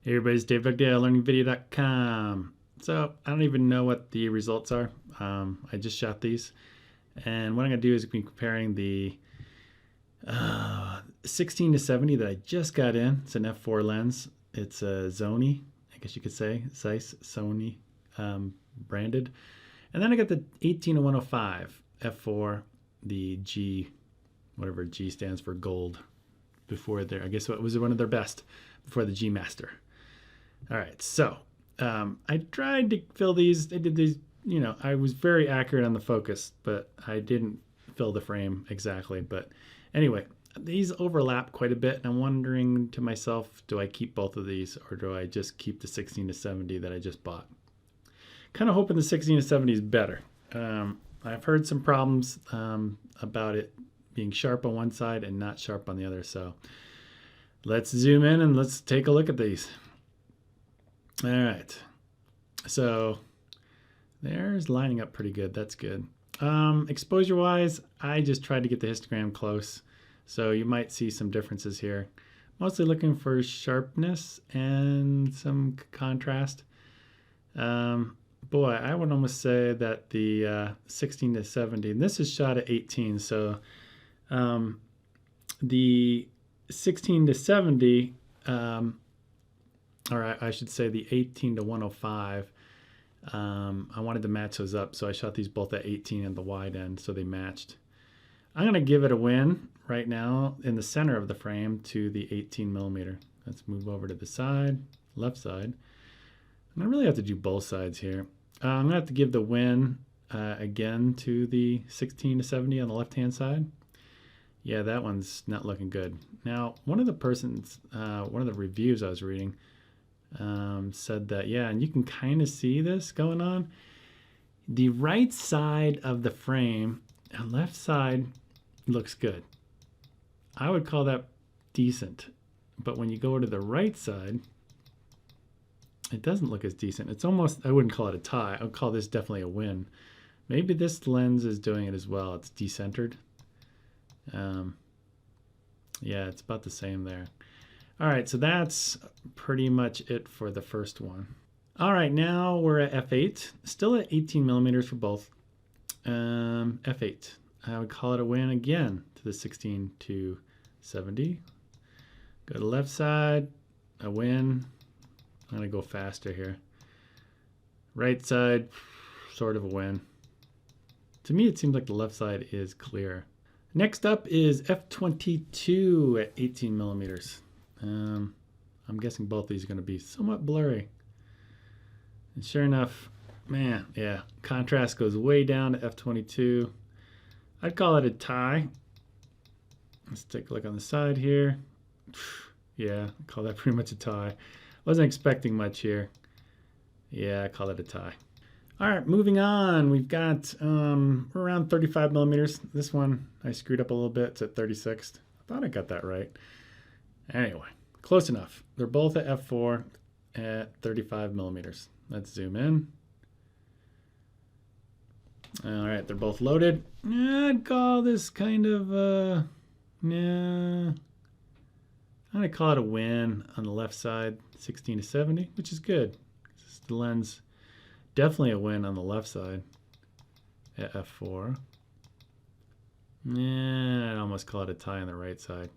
Hey everybody, it's Dave Dugdale, learningvideo.com. So I don't even know what the results are. I just shot these, and what I'm gonna do is be comparing the 16-70 that I just got in. It's an f4 lens. It's a Sony, I guess you could say, Zeiss Sony branded. And then I got the 18-105 f4, the G, whatever G stands for, gold. Before there, I guess it was one of their best before the G Master. All right, so I tried to fill these. I did these, I was very accurate on the focus, but I didn't fill the frame exactly. But anyway, these overlap quite a bit, and I'm wondering to myself, do I keep both of these, or do I just keep the 16-70 that I just bought? Kind of hoping the 16-70 is better. I've heard some problems about it being sharp on one side and not sharp on the other. So let's zoom in and let's take a look at these. All right, so there's lining up pretty good. That's good. Exposure wise, I just tried to get the histogram close, so you might see some differences here. Mostly looking for sharpness and some contrast. Boy, I would almost say that the 16-70, and this is shot at 18, so the 16-70, or I should say the 18-105, I wanted to match those up, so I shot these both at 18 and the wide end, so they matched. I'm going to give it a win right now in the center of the frame to the 18mm. Let's move over to the side, left side. And I really have to do both sides here. I'm going to have to give the win again to the 16-70 on the left-hand side. Yeah, that one's not looking good. Now, one of the reviews I was reading said that, yeah, and you can kind of see this going on. The right side of the frame and left side looks good. I would call that decent. But when you go to the right side, it doesn't look as decent. It's almost, I wouldn't call it a tie. I would call this definitely a win. Maybe this lens is doing it as well. It's decentered. Yeah, it's about the same there. All right, so that's pretty much it for the first one. All right, now we're at f8, still at 18mm for both. F8, I would call it a win again to the 16-70. Go to the left side, a win. I'm gonna go faster here. Right side, sort of a win. To me, it seems like the left side is clear. Next up is f22 at 18mm. I'm guessing both of these are going to be somewhat blurry. And sure enough, man, yeah, contrast goes way down to f22. I'd call it a tie. Let's take a look on the side here. Yeah, I call that pretty much a tie. Wasn't expecting much here. Yeah, I call it a tie. All right, moving on. We've got around 35mm. This one I screwed up a little bit. It's at 36. I thought I got that right. Anyway, close enough. They're both at f4 at 35mm. Let's zoom in. All right, they're both loaded. I'd call this kind of I'm gonna call it a win on the left side, 16-70, which is good. The lens, definitely a win on the left side at f4. Yeah, I'd almost call it a tie on the right side.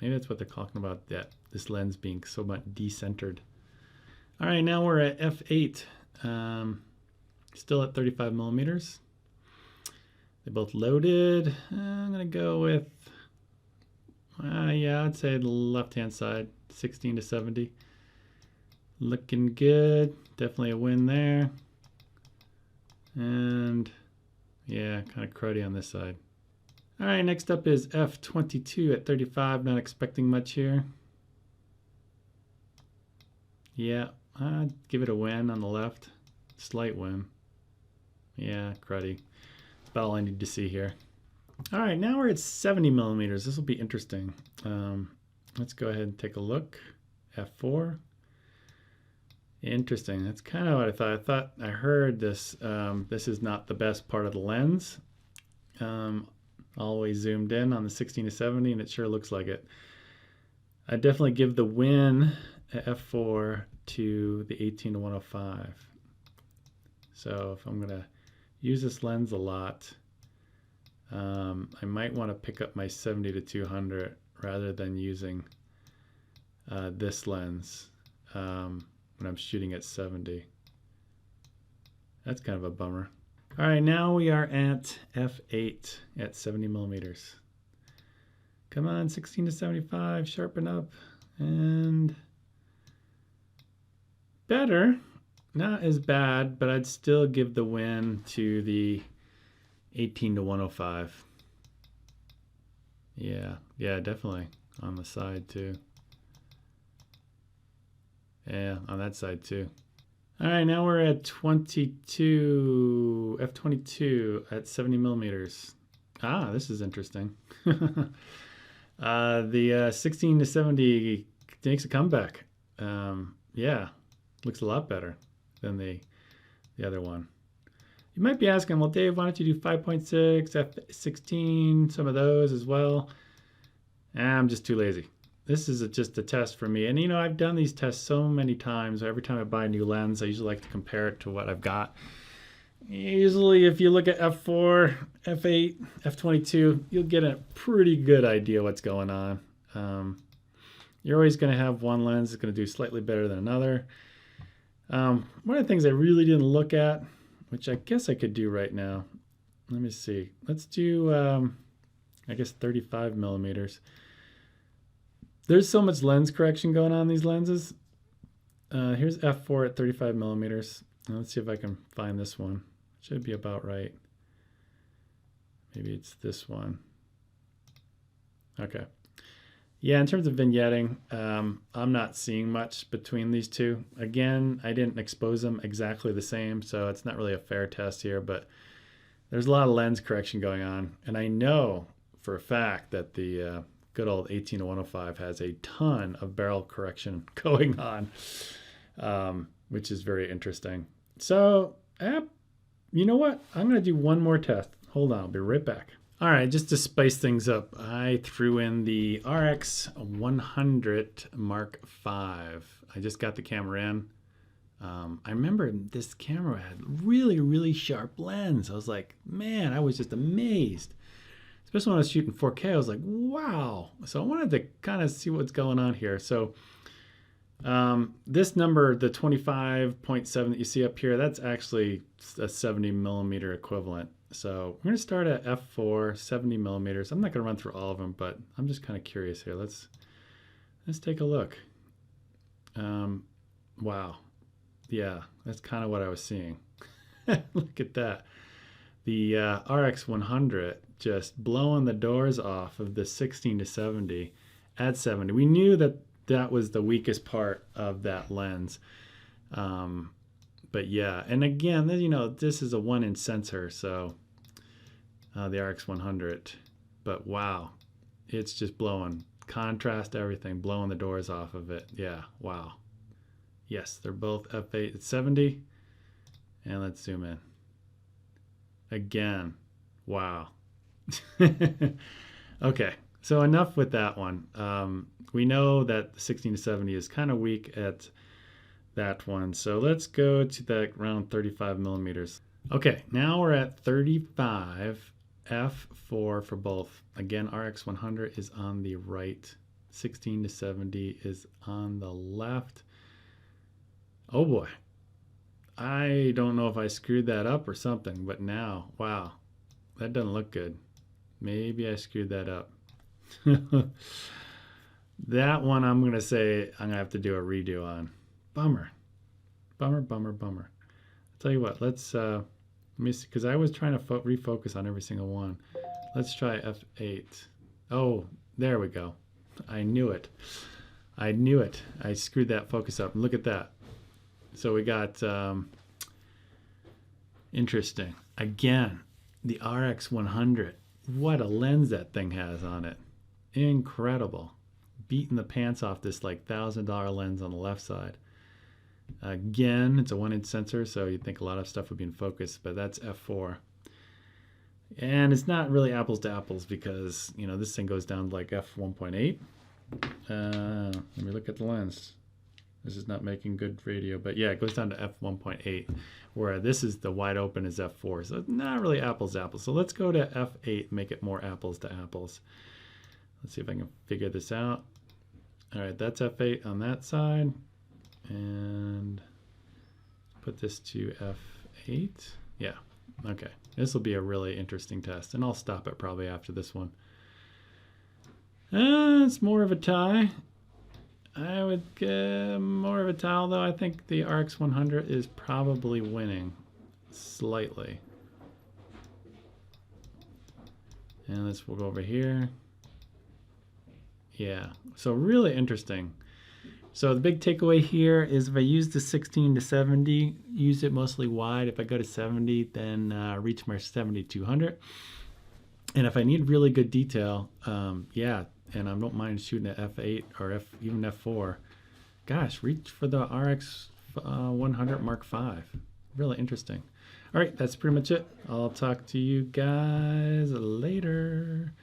Maybe that's what they're talking about, that this lens being so much decentered. All right, now we're at f8, still at 35mm. They both loaded. I'm gonna go with, yeah, I'd say the left-hand side, 16-70. Looking good, definitely a win there. And yeah, kind of cruddy on this side. All right, next up is f22 at 35. Not expecting much here. Yeah, I'd give it a win on the left. Slight win. Yeah, cruddy. About all I need to see here. All right, now we're at 70mm. This will be interesting. Let's go ahead and take a look. f4. Interesting. That's kind of what I thought. I thought I heard this. This is not the best part of the lens. Always zoomed in on the 16-70, and it sure looks like it. I definitely give the win f4 to the 18-105. So if I'm gonna use this lens a lot, I might want to pick up my 70-200 rather than using this lens when I'm shooting at 70. That's kind of a bummer. All right, now we are at f8 at 70 millimeters. Come on, 16-75, sharpen up. And better, not as bad, but I'd still give the win to the 18-105. Yeah, definitely on the side too. Yeah, on that side too. All right, now we're at f22 at 70 millimeters. Ah, this is interesting. The 16-70 makes a comeback. Yeah, looks a lot better than the other one. You might be asking, well, Dave, why don't you do 5.6, f16, some of those as well? I'm just too lazy. This is just a test for me. And you know, I've done these tests so many times. Every time I buy a new lens, I usually like to compare it to what I've got. Usually, if you look at f4, f8, f22, you'll get a pretty good idea what's going on. You're always going to have one lens that's going to do slightly better than another. One of the things I really didn't look at, which I guess I could do right now. Let me see. Let's do, I guess, 35 millimeters. There's so much lens correction going on in these lenses. Here's f4 at 35 millimeters. Now let's see if I can find this one. Should be about right. Maybe it's this one. Okay. Yeah, in terms of vignetting, I'm not seeing much between these two. Again, I didn't expose them exactly the same, so it's not really a fair test here, but there's a lot of lens correction going on. And I know for a fact that the good old 18-105 has a ton of barrel correction going on, which is very interesting. So, you know what? I'm going to do one more test. Hold on, I'll be right back. All right, just to spice things up, I threw in the RX100 Mark V. I just got the camera in. I remember this camera had really, really sharp lens. I was like, man, I was just amazed. Especially when I was shooting 4K, I was like, wow. So I wanted to kind of see what's going on here. So this number, the 25.7 that you see up here, that's actually a 70 millimeter equivalent. So we're going to start at f4, 70 millimeters. I'm not going to run through all of them, but I'm just kind of curious here. Let's take a look. Wow. Yeah, that's kind of what I was seeing. Look at that. The RX100 just blowing the doors off of the 16-70 at 70. We knew that that was the weakest part of that lens. But yeah, and again, you know, this is a 1-inch sensor, so the RX100. But wow, it's just blowing contrast, everything, blowing the doors off of it. Yeah, wow. Yes, they're both f8 at 70. And let's zoom in. Again, wow. Okay, so enough with that one. We know that the 16-70 is kind of weak at that one. So let's go to that around 35 millimeters. Okay, now we're at 35 f4 for both. Again, RX100 is on the right. 16-70 is on the left. Oh boy. I don't know if I screwed that up or something, but now, wow, that doesn't look good. Maybe I screwed that up. That one I'm going to say I'm going to have to do a redo on. Bummer. Bummer, bummer, bummer. I'll tell you what, let's, let me see, because I was trying to refocus on every single one. Let's try f8. Oh, there we go. I knew it. I knew it. I screwed that focus up. Look at that. So we got, interesting. Again, the RX100. What a lens that thing has on it. Incredible. Beating the pants off this like $1,000 lens on the left side. Again, it's a 1-inch sensor, so you'd think a lot of stuff would be in focus, but that's f4. And it's not really apples to apples because, you know, this thing goes down to like f1.8. Let me look at the lens. This is not making good radio, but yeah, it goes down to f1.8, where this is the wide open is f4. So it's not really apples to apples. So let's go to f8, make it more apples to apples. Let's see if I can figure this out. All right, that's f8 on that side. And put this to f8. Yeah, okay. This will be a really interesting test, and I'll stop it probably after this one. It's more of a tie. I would get more of a tie, although I think the RX100 is probably winning slightly. And we'll go over here. Yeah, so really interesting. So the big takeaway here is if I use the 16 to 70, use it mostly wide. If I go to 70, then reach my 70-200. And if I need really good detail, yeah, and I don't mind shooting at f8 or even f4, gosh, reach for the RX100 Mark V. Really interesting. All right, that's pretty much it. I'll talk to you guys later.